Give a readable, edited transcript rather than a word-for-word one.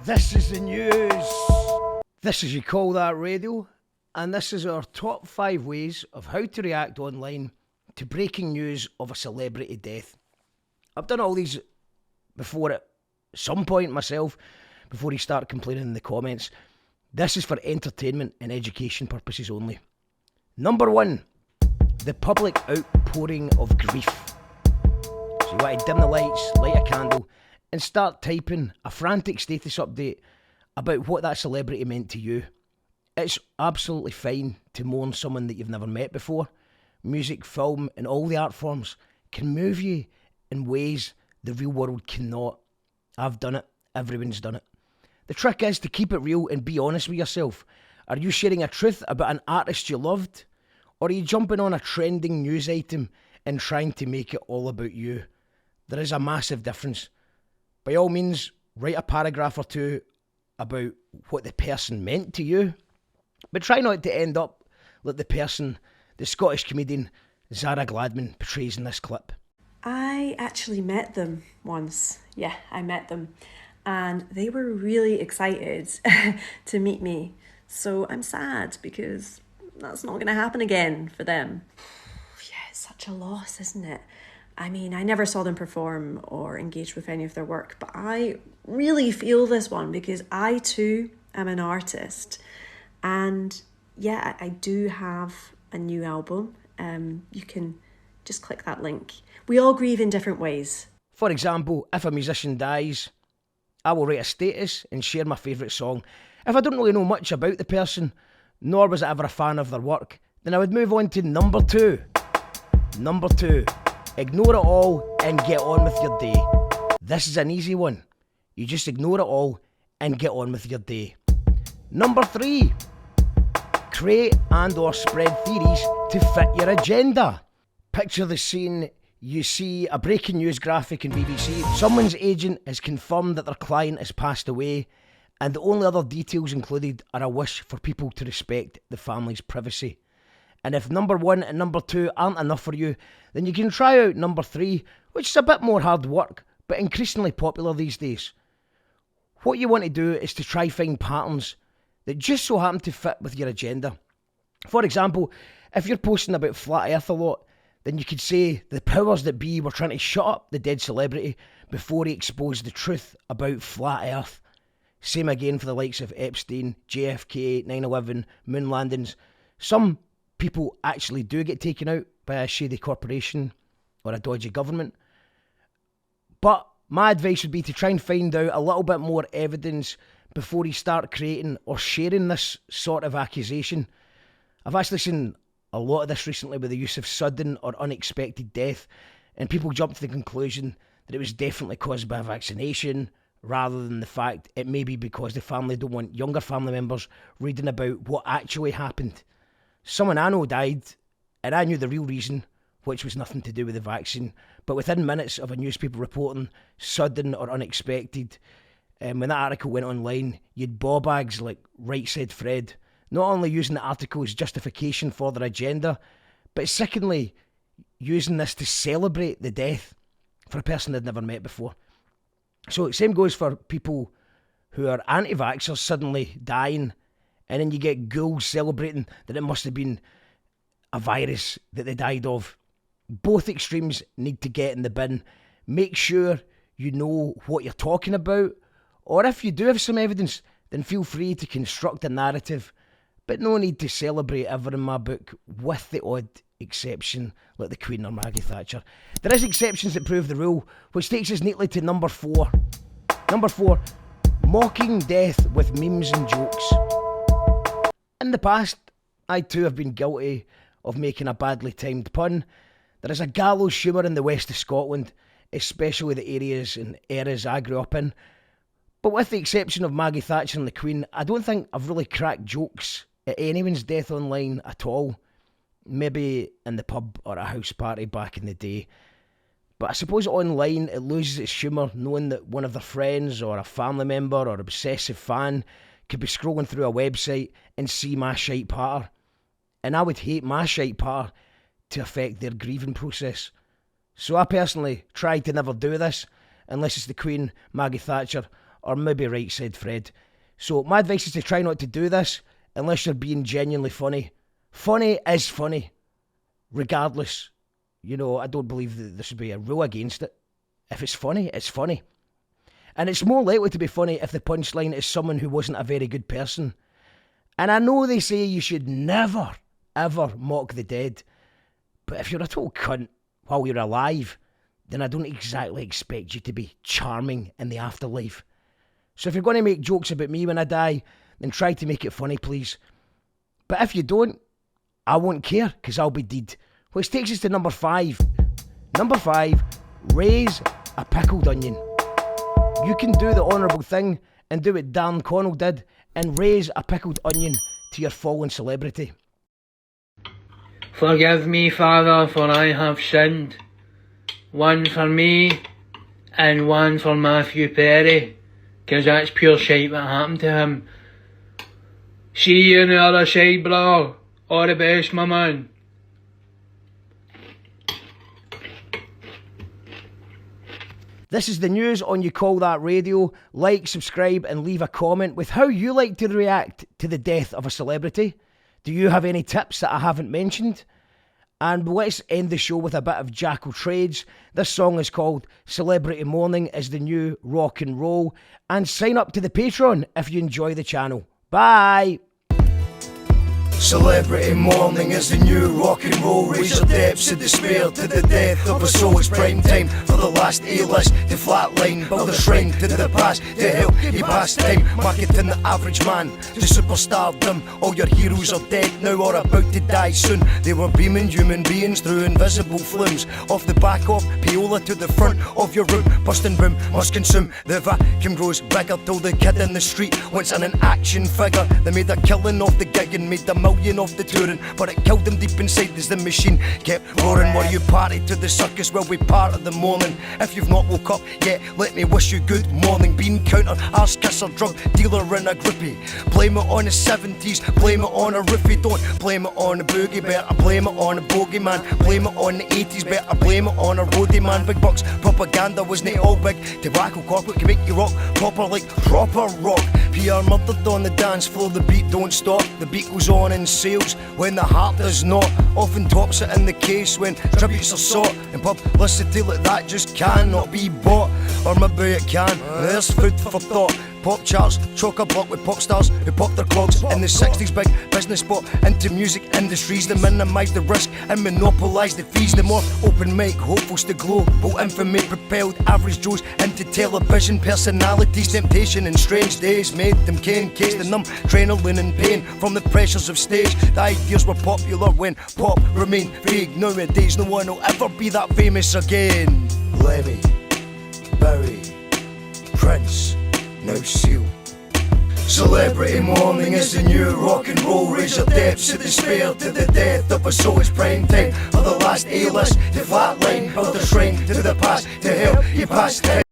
This is the news. This is You Call That Radio, and this is our top 5 ways of how to react online to breaking news of a celebrity death. I've done all these before at some point myself, before you start complaining in the comments. This is for entertainment and education purposes only. Number 1, the public outpouring of grief. So you want to dim the lights, light a candle, and start typing a frantic status update about what that celebrity meant to you. It's absolutely fine to mourn someone that you've never met before. Music, film, and all the art forms can move you in ways the real world cannot. I've done it. Everyone's done it. The trick is to keep it real and be honest with yourself. Are you sharing a truth about an artist you loved? Or are you jumping on a trending news item and trying to make it all about you? There is a massive difference. By all means, write a paragraph or two about what the person meant to you, but try not to end up like the person the Scottish comedian Zara Gladman portrays in this clip. I actually met them once. Yeah, I met them. And they were really excited to meet me. So I'm sad because that's not going to happen again for them. Yeah, it's such a loss, isn't it? I mean, I never saw them perform or engage with any of their work, but I really feel this one because I too am an artist. And yeah, I do have a new album. You can just click that link. We all grieve in different ways. For example, if a musician dies, I will write a status and share my favourite song. If I don't really know much about the person, nor was I ever a fan of their work, then I would move on to number 2. Number 2. Ignore it all and get on with your day. This is an easy one. You just ignore it all and get on with your day. Number 3. Create and or spread theories to fit your agenda. Picture the scene. You see a breaking news graphic in BBC. Someone's agent has confirmed that their client has passed away, and the only other details included are a wish for people to respect the family's privacy. And if number 1 and number 2 aren't enough for you, then you can try out number 3, which is a bit more hard work, but increasingly popular these days. What you want to do is to try find patterns that just so happen to fit with your agenda. For example, if you're posting about flat earth a lot, then you could say the powers that be were trying to shut up the dead celebrity before he exposed the truth about flat earth. Same again for the likes of Epstein, JFK, 9/11, moon landings. Some people actually do get taken out by a shady corporation or a dodgy government. But my advice would be to try and find out a little bit more evidence before you start creating or sharing this sort of accusation. I've actually seen a lot of this recently with the use of sudden or unexpected death, and people jump to the conclusion that it was definitely caused by a vaccination, rather than the fact it may be because the family don't want younger family members reading about what actually happened. Someone I know died, and I knew the real reason, which was nothing to do with the vaccine, but within minutes of a newspaper reporting sudden or unexpected, when that article went online, you'd ball bags like Right Said Fred, not only using the article as justification for their agenda, but secondly, using this to celebrate the death for a person they'd never met before. So same goes for people who are anti-vaxxers suddenly dying, and then you get ghouls celebrating that it must have been a virus that they died of. Both extremes need to get in the bin. Make sure you know what you're talking about, or if you do have some evidence, then feel free to construct a narrative, but no need to celebrate ever in my book, with the odd exception like the Queen or Maggie Thatcher. There is exceptions that prove the rule, which takes us neatly to number 4. Number 4, mocking death with memes and jokes. In the past, I too have been guilty of making a badly timed pun. There is a gallows humour in the west of Scotland, especially the areas and eras I grew up in. But with the exception of Maggie Thatcher and the Queen, I don't think I've really cracked jokes at anyone's death online at all. Maybe in the pub or a house party back in the day. But I suppose online it loses its humour knowing that one of their friends or a family member or obsessive fan could be scrolling through a website and see my shite patter. And I would hate my shite patter to affect their grieving process. So I personally try to never do this, unless it's the Queen, Maggie Thatcher, or maybe right, said Fred. So my advice is to try not to do this unless you're being genuinely funny. Funny is funny, regardless. You know, I don't believe that there should be a rule against it. If it's funny, it's funny. And it's more likely to be funny if the punchline is someone who wasn't a very good person. And I know they say you should never, ever mock the dead. But if you're a total cunt while you're alive, then I don't exactly expect you to be charming in the afterlife. So if you're going to make jokes about me when I die, then try to make it funny, please. But if you don't, I won't care, because I'll be dead. Which takes us to number 5. Number 5, raise a pickled onion. You can do the honourable thing and do what Dan Connell did and raise a pickled onion to your fallen celebrity. Forgive me, Father, for I have sinned. One for me and one for Mathew Perry, 'cause that's pure shite what happened to him. See you on the other side, bro. All the best, my man. This is the news on You Call That Radio. Like, subscribe and leave a comment with how you like to react to the death of a celebrity. Do you have any tips that I haven't mentioned? And let's end the show with a bit of Jackal Trades. This song is called Celebrity Morning is the New Rock and Roll. And sign up to the Patreon if you enjoy the channel. Bye! Celebrity morning is the new rock and roll. Raise your depths of despair to the death of a soul. It's prime time for the last A-list to flatline. Build a shrine to the past to help you pass time. Marketing the average man to superstardom. All your heroes are dead now or about to die soon. They were beaming human beings through invisible flumes. Off the back of Piola to the front of your room. Busting boom must consume. The vacuum grows bigger till the kid in the street wants an action figure. They made a killing off the gig and made a million off the touring, but it killed them deep inside as the machine kept roaring. Were you party to the circus? Well, we part of the morning. If you've not woke up yet, let me wish you good morning. Bean counter, arse kisser, drug dealer in a grippy. Blame it on the 70s, blame it on a riffy. Don't blame it on a boogie, better blame it on a bogeyman. Blame it on the 80s, better blame it on a roadie man. Big bucks, propaganda wasn't all big. Tobacco corporate can make you rock proper like proper rock. PR murdered on the dance floor, the beat don't stop. The beat goes on in sales when the heart does not. Often tops it in the case when tributes are sought. And publicity like that just cannot be bought. Or maybe it can, there's food for thought. Pop charts, chock-a-block with pop stars who popped their clogs in the 60s. Big business bought into music industries to minimise the risk and monopolise the fees. The more open mic hopefuls to global infamy propelled average Joes into television personalities. Temptation and strange days made them cane case the numb adrenaline and pain from the pressures of stage. The ideas were popular when pop remained vague. Nowadays no one will ever be that famous again. Levy, Bowie, Prince, now Seal. Celebrity morning is the new rock and roll. Raise your depths of despair to the death of a soul. It's prime time for the last A-list to flatline. Build a shrine to the past to help you pass time.